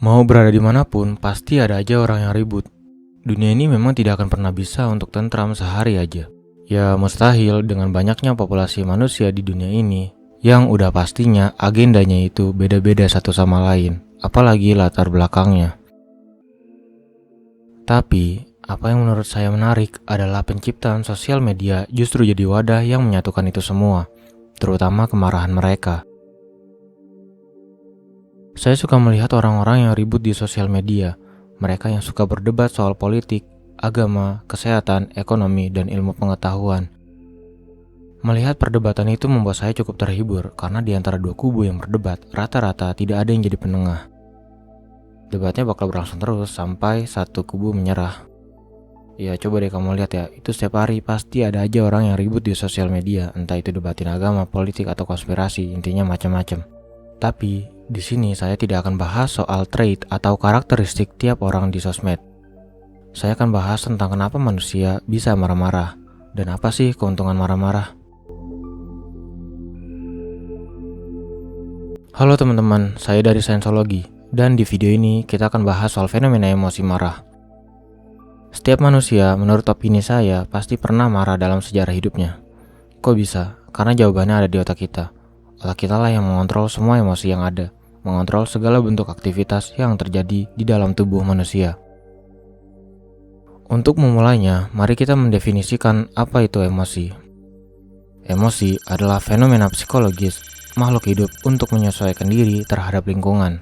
Mau berada dimanapun, pasti ada aja orang yang ribut. Dunia ini memang tidak akan pernah bisa untuk tentram sehari aja. Ya mustahil dengan banyaknya populasi manusia di dunia ini, yang udah pastinya agendanya itu beda-beda satu sama lain, apalagi latar belakangnya. Tapi, apa yang menurut saya menarik adalah penciptaan sosial media justru jadi wadah yang menyatukan itu semua, terutama kemarahan mereka. Saya suka melihat orang-orang yang ribut di sosial media, mereka yang suka berdebat soal politik, agama, kesehatan, ekonomi, dan ilmu pengetahuan. Melihat perdebatan itu membuat saya cukup terhibur, karena di antara dua kubu yang berdebat, rata-rata tidak ada yang jadi penengah. Debatnya bakal berlangsung terus sampai satu kubu menyerah. Ya coba deh kamu lihat ya, itu setiap hari pasti ada aja orang yang ribut di sosial media, entah itu debatin agama, politik, atau konspirasi, intinya macam-macam. Tapi, di sini saya tidak akan bahas soal trait atau karakteristik tiap orang di sosmed. Saya akan bahas tentang kenapa manusia bisa marah-marah, dan apa sih keuntungan marah-marah. Halo teman-teman, saya dari Sainsologi, dan di video ini kita akan bahas soal fenomena emosi marah. Setiap manusia, menurut opini saya, pasti pernah marah dalam sejarah hidupnya. Kok bisa? Karena jawabannya ada di otak kita. Otak kita lah yang mengontrol semua emosi yang ada, mengontrol segala bentuk aktivitas yang terjadi di dalam tubuh manusia. Untuk memulainya, mari kita mendefinisikan apa itu emosi. Emosi adalah fenomena psikologis makhluk hidup untuk menyesuaikan diri terhadap lingkungan.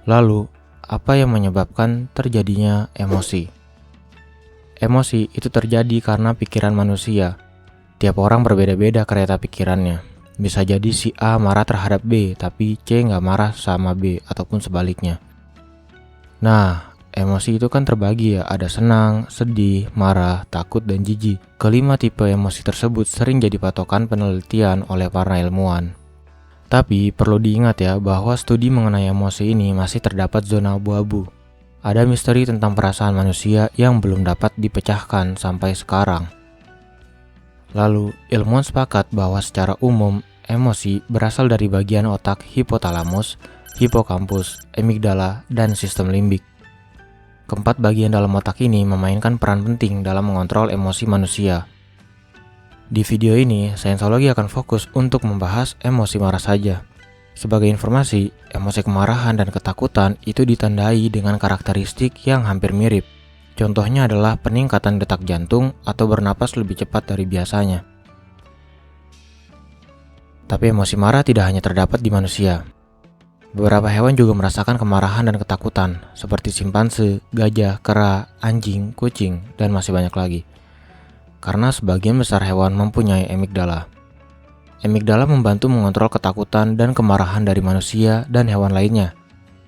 Lalu, apa yang menyebabkan terjadinya emosi? Emosi itu terjadi karena pikiran manusia. Tiap orang berbeda-beda kereta pikirannya. Bisa jadi si A marah terhadap B, tapi C nggak marah sama B, ataupun sebaliknya. Nah, emosi itu kan terbagi ya, ada senang, sedih, marah, takut, dan jijik. Kelima tipe emosi tersebut sering jadi patokan penelitian oleh para ilmuwan. Tapi perlu diingat ya bahwa studi mengenai emosi ini masih terdapat zona abu-abu. Ada misteri tentang perasaan manusia yang belum dapat dipecahkan sampai sekarang. Lalu, ilmuwan sepakat bahwa secara umum, emosi berasal dari bagian otak hipotalamus, hipokampus, amigdala, dan sistem limbik. Keempat bagian dalam otak ini memainkan peran penting dalam mengontrol emosi manusia. Di video ini, Sainsologi akan fokus untuk membahas emosi marah saja. Sebagai informasi, emosi kemarahan dan ketakutan itu ditandai dengan karakteristik yang hampir mirip. Contohnya adalah peningkatan detak jantung atau bernapas lebih cepat dari biasanya. Tapi emosi marah tidak hanya terdapat di manusia. Beberapa hewan juga merasakan kemarahan dan ketakutan, seperti simpanse, gajah, kera, anjing, kucing, dan masih banyak lagi. Karena sebagian besar hewan mempunyai amigdala. Amigdala membantu mengontrol ketakutan dan kemarahan dari manusia dan hewan lainnya.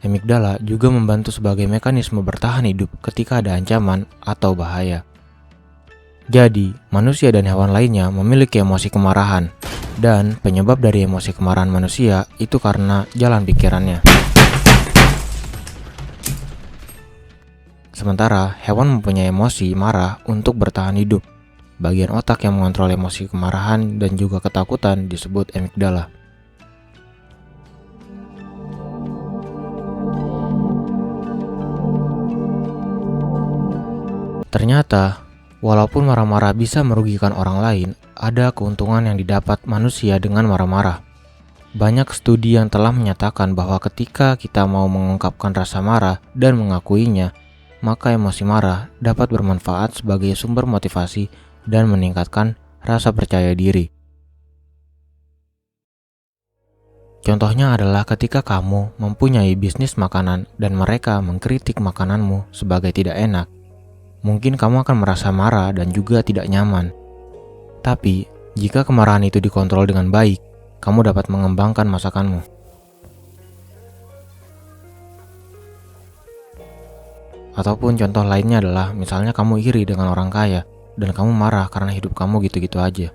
Amigdala juga membantu sebagai mekanisme bertahan hidup ketika ada ancaman atau bahaya. Jadi, manusia dan hewan lainnya memiliki emosi kemarahan, dan penyebab dari emosi kemarahan manusia itu karena jalan pikirannya. Sementara, hewan mempunyai emosi marah untuk bertahan hidup. Bagian otak yang mengontrol emosi kemarahan dan juga ketakutan disebut amigdala. Ternyata, walaupun marah-marah bisa merugikan orang lain, ada keuntungan yang didapat manusia dengan marah-marah. Banyak studi yang telah menyatakan bahwa ketika kita mau mengungkapkan rasa marah dan mengakuinya, maka emosi marah dapat bermanfaat sebagai sumber motivasi dan meningkatkan rasa percaya diri. Contohnya adalah ketika kamu mempunyai bisnis makanan dan mereka mengkritik makananmu sebagai tidak enak. Mungkin kamu akan merasa marah dan juga tidak nyaman. Tapi, jika kemarahan itu dikontrol dengan baik, kamu dapat mengembangkan masakanmu. Ataupun contoh lainnya adalah misalnya kamu iri dengan orang kaya dan kamu marah karena hidup kamu gitu-gitu aja.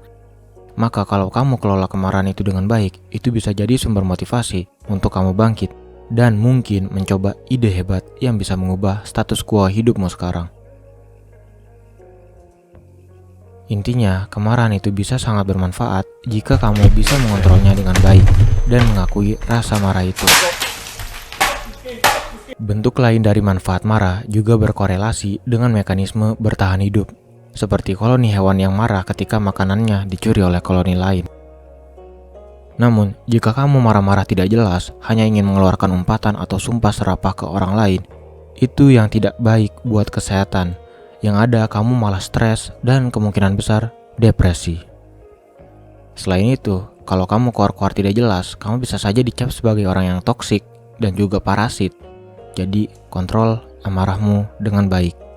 Maka kalau kamu kelola kemarahan itu dengan baik, itu bisa jadi sumber motivasi untuk kamu bangkit dan mungkin mencoba ide hebat yang bisa mengubah status quo hidupmu sekarang. Intinya, kemarahan itu bisa sangat bermanfaat jika kamu bisa mengontrolnya dengan baik dan mengakui rasa marah itu. Bentuk lain dari manfaat marah juga berkorelasi dengan mekanisme bertahan hidup, seperti koloni hewan yang marah ketika makanannya dicuri oleh koloni lain. Namun, jika kamu marah-marah tidak jelas, hanya ingin mengeluarkan umpatan atau sumpah serapah ke orang lain, itu yang tidak baik buat kesehatan. Yang ada, kamu malah stres dan kemungkinan besar depresi. Selain itu, kalau kamu keluar-keluar tidak jelas, kamu bisa saja dicap sebagai orang yang toksik dan juga parasit. Jadi, kontrol amarahmu dengan baik.